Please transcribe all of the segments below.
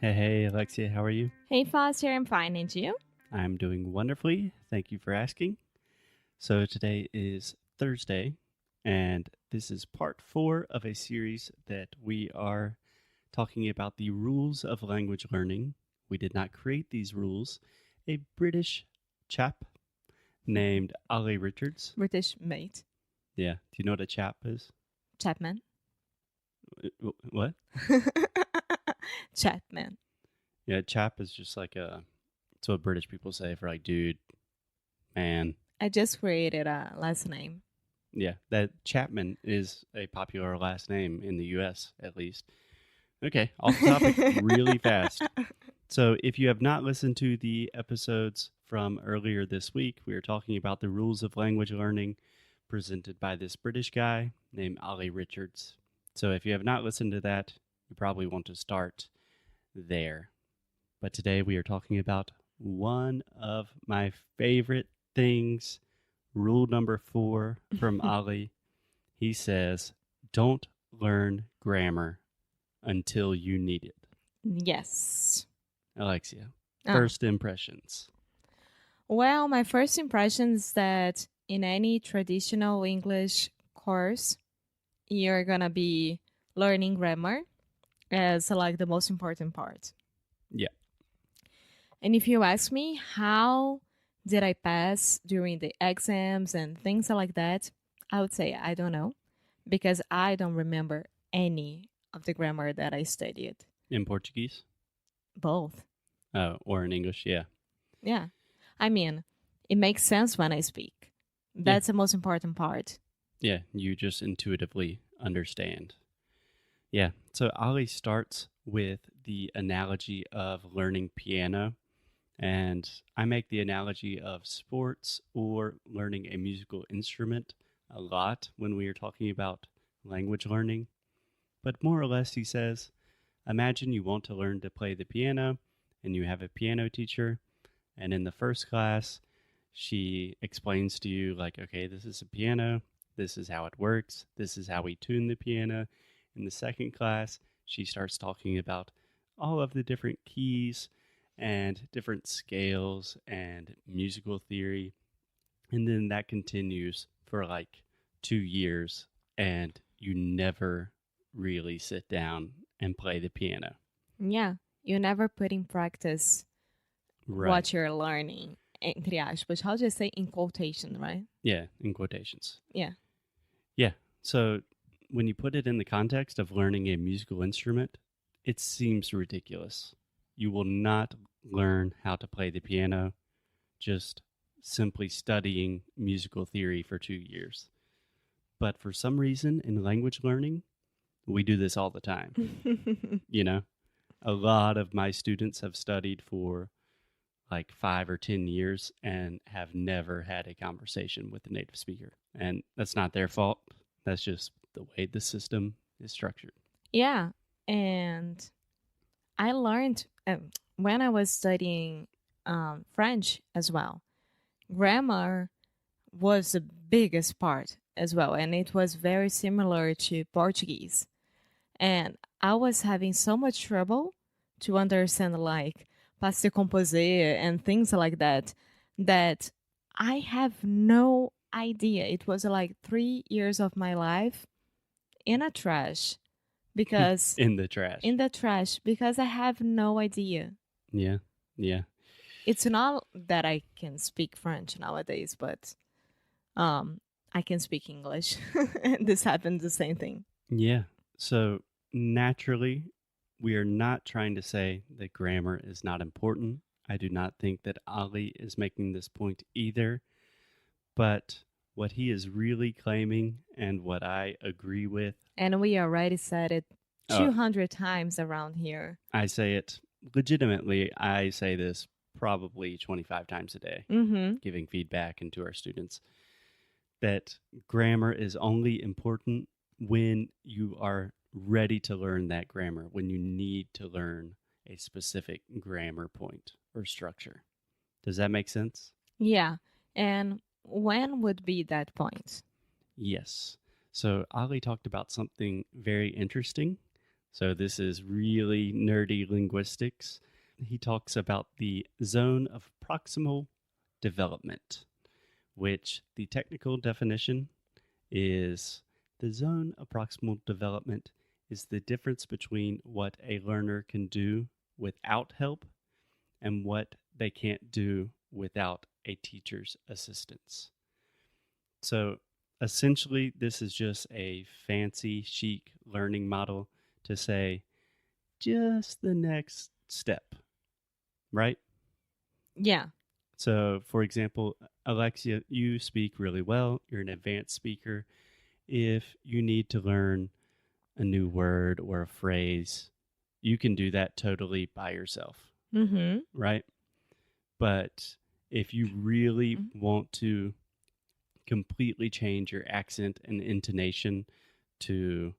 Hey, Alexia, how are you? Hey Foster, I'm fine, and you? I'm doing wonderfully. Thank you for asking. So, today is Thursday, and this is part 4 of a series that we are talking about the rules of language learning. We did not create these rules. A British chap named Olly Richards. British mate. Yeah. Do you know what a chap is? Chapman. What? Chapman. Yeah, chap is just like it's what British people say for like dude, man. I just created a last name. Yeah, that Chapman is a popular last name in the US, at least. Okay, off topic really fast. So, if you have not listened to the episodes from earlier this week, we were talking about the rules of language learning presented by this British guy named Olly Richards. So, if you have not listened to that, you probably want to start there. But today we are talking about one of my favorite things. Rule number 4 from Olly. He says, don't learn grammar until you need it. Yes. Alexia, Oh. first impressions. Well, my first impression is that in any traditional English course, you're gonna be learning grammar as like the most important part. Yeah. And if you ask me how did I pass during the exams and things like that, I would say I don't know because I don't remember any of the grammar that I studied. In Portuguese? Both. Oh, or in English, yeah. Yeah. I mean, it makes sense when I speak. That's the most important part. Yeah, you just intuitively understand. Yeah, so Olly starts with the analogy of learning piano. And I make the analogy of sports or learning a musical instrument a lot when we are talking about language learning. But more or less, he says, imagine you want to learn to play the piano and you have a piano teacher. And in the first class, she explains to you, like, okay, this is a piano. This is how it works. This is how we tune the piano. In the second class, she starts talking about all of the different keys and different scales and musical theory. And then that continues for like 2 years, and you never really sit down and play the piano. Yeah. You never put in practice Right. what you're learning, entre aspas. How do you say in quotation, right? Yeah, in quotations. Yeah. Yeah. So when you put it in the context of learning a musical instrument, it seems ridiculous. You will not learn how to play the piano just simply studying musical theory for 2 years. But for some reason in language learning, we do this all the time. You know, a lot of my students have studied for like 5 or 10 years and have never had a conversation with a native speaker. And that's not their fault. That's just the way the system is structured. Yeah. And I learned when I was studying French as well. Grammar was the biggest part as well, and it was very similar to Portuguese. And I was having so much trouble to understand like passé composé and things like that that I have no idea. It was like 3 years of my life in a trash because In the trash. because I have no idea. Yeah. Yeah. It's not that I can speak French nowadays, but I can speak English. This happened the same thing. Yeah. So naturally, we are not trying to say that grammar is not important. I do not think that Olly is making this point either. But what he is really claiming, and what I agree with, And we already said it Oh. 200 times around here. I say it legitimately. I say this probably 25 times a day, Mm-hmm. giving feedback into our students, that grammar is only important when you are ready to learn that grammar, when you need to learn a specific grammar point or structure. Does that make sense? Yeah. And when would be that point? Yes. So Olly talked about something very interesting So this is really nerdy linguistics. He talks about the zone of proximal development, which the technical definition is the zone of proximal development is the difference between what a learner can do without help and what they can't do without a teacher's assistance. So essentially, this is just a fancy, chic learning model to say just the next step, right? Yeah. So, for example, Alexia, you speak really well. You're an advanced speaker. If you need to learn a new word or a phrase, you can do that totally by yourself, Mm-hmm. right? But if you really want to completely change your accent and intonation to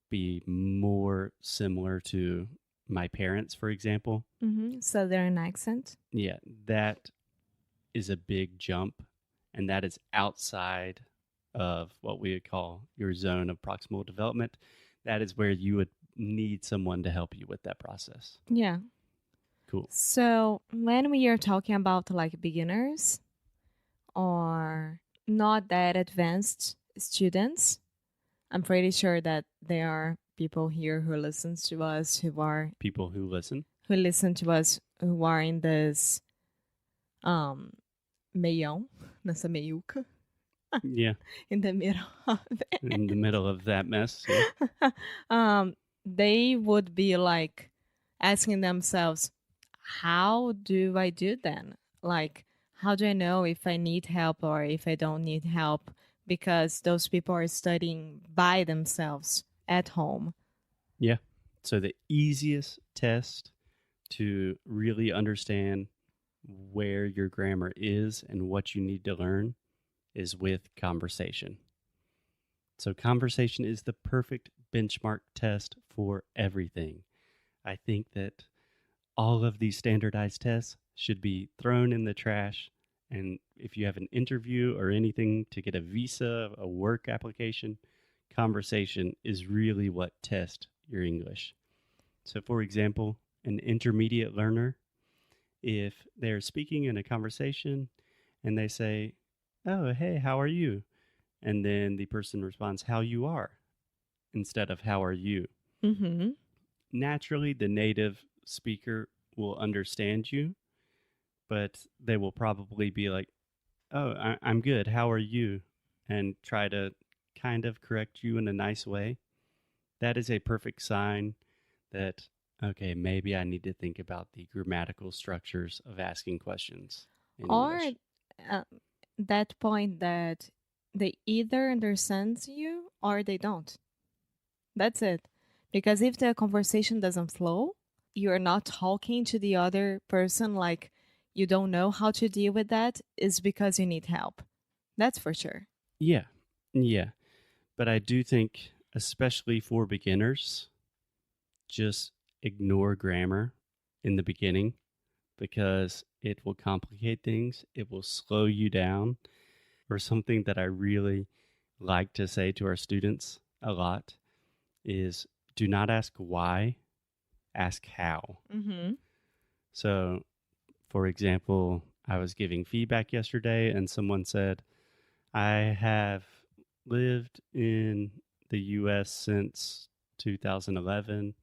be more similar to my parents, for example, Mm-hmm. Southern accent. yeah, that is a big jump, and that is outside of what we would call your zone of proximal development. That is where you would need someone to help you with that process. Yeah. Cool. So when we are talking about like beginners or not that advanced students, I'm pretty sure that there are people here who listens to us People who listen. who listen to us who are in this meião, nessa meiuca, Yeah, in the middle of in the middle of that mess. Yeah. it. They would be like asking themselves, how do I do then? Like, how do I know if I need help or if I don't need help? Because those people are studying by themselves at home. Yeah. So the easiest test to really understand where your grammar is and what you need to learn is with conversation. So conversation is the perfect benchmark test for everything. I think that all of these standardized tests should be thrown in the trash. And if you have an interview or anything to get a visa, a work application, conversation is really what tests your English. So, for example, an intermediate learner, if they're speaking in a conversation and they say, "Oh, hey, how are you?" And then the person responds, "How you are," instead of "How are you?" Mm-hmm. Naturally, the native speaker will understand you, but they will probably be like, "Oh, I'm good. How are you?" and try to kind of correct you in a nice way. That is a perfect sign that, okay, maybe I need to think about the grammatical structures of asking questions in Or English. that point that they either understand you or they don't. That's it. Because if the conversation doesn't flow, you're not talking to the other person like you don't know how to deal with that, is because you need help. That's for sure. Yeah, yeah. But I do think, especially for beginners, just ignore grammar in the beginning because it will complicate things. It will slow you down. Or something that I really like to say to our students a lot is do not ask why, ask how. Mm-hmm. So, for example, I was giving feedback yesterday and someone said, I have lived in the US since 2011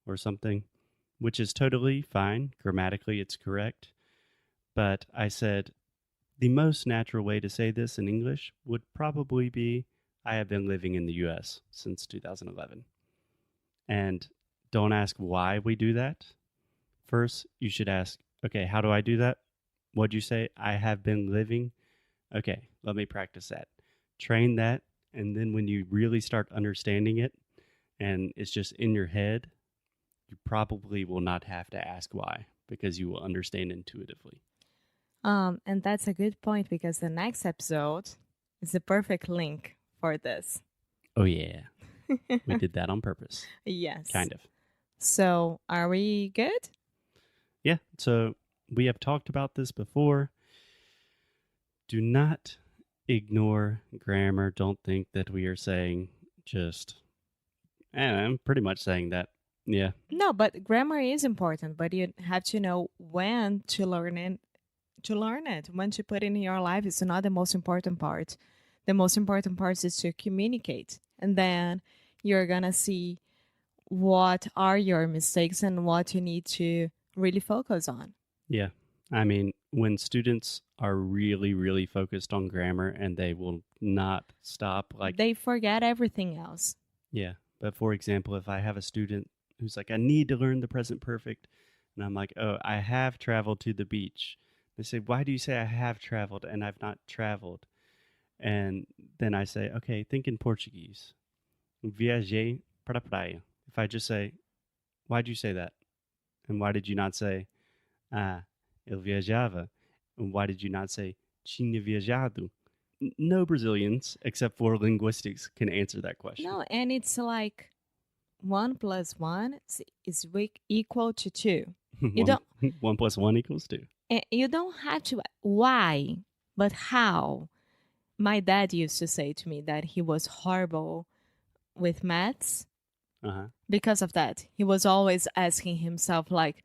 or something, which is totally fine. Grammatically, it's correct. But I said, the most natural way to say this in English would probably be, I have been living in the US since 2011. And don't ask why we do that. First, you should ask, okay, how do I do that? What'd you say? I have been living. Okay, let me practice that. Train that. And then when you really start understanding it and it's just in your head, you probably will not have to ask why because you will understand intuitively. And that's a good point because the next episode is the perfect link for this. Oh, yeah. We did that on purpose. Yes. Kind of. So, are we good? Yeah. So we have talked about this before. Do not ignore grammar. Don't think that we are saying just, I'm pretty much saying that Yeah. No, but grammar is important, but you have to know when to learn it. When to put it in your life is not the most important part. The most important part is to communicate. And then you're going to see what are your mistakes and what you need to really focus on. Yeah. I mean, when students are really, really focused on grammar and they will not stop, like, They forget everything else. yeah. But for example, if I have a student who's like, I need to learn the present perfect, and I'm like, oh, I have traveled to the beach. They say, why do you say I have traveled and I've not traveled? And then I say, okay, think in Portuguese. Viajei para a praia. If I just say, why'd you say that? And why did you not say, eu viajava? And why did you not say, tinha viajado? No Brazilians, except for linguistics, can answer that question. No, and it's like 1 plus 1 is equal to 2. You don't. 1 plus 1 equals 2. You don't have to why, but how. My dad used to say to me that he was horrible with maths because of that. He was always asking himself, like,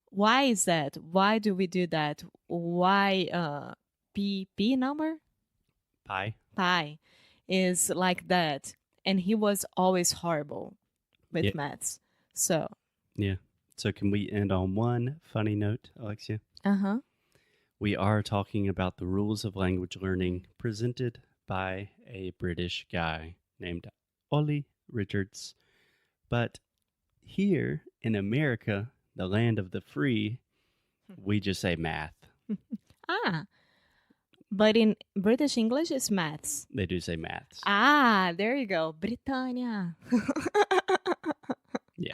why is that? Why do we do that? Why p number? Pi is like that. And he was always horrible with maths. So. Yeah. So can we end on one funny note, Alexia? Uh-huh. We are talking about the rules of language learning presented by a British guy named Olly Richards. But here in America, the land of the free, we just say math. But in British English, it's maths. They do say maths. There you go. Britannia. Yeah.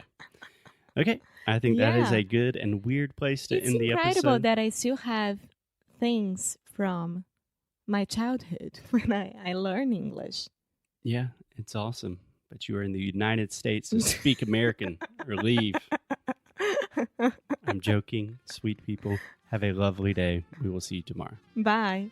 Okay. I think that is a good and weird place to end the episode. It's incredible that I still have things from my childhood when I learn English. Yeah, it's awesome. But you are in the United States, so speak American or leave. I'm joking. Sweet people. Have a lovely day. We will see you tomorrow. Bye.